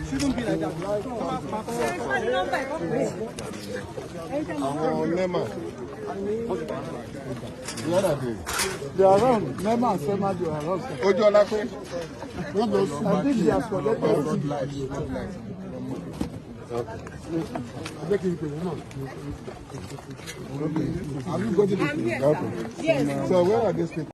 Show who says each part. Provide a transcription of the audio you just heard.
Speaker 1: Shouldn't be like that. They are around. Nema and Sema, they are around. Ojo Olape. I think they are collected. Have you got it? Yes. So where are these people?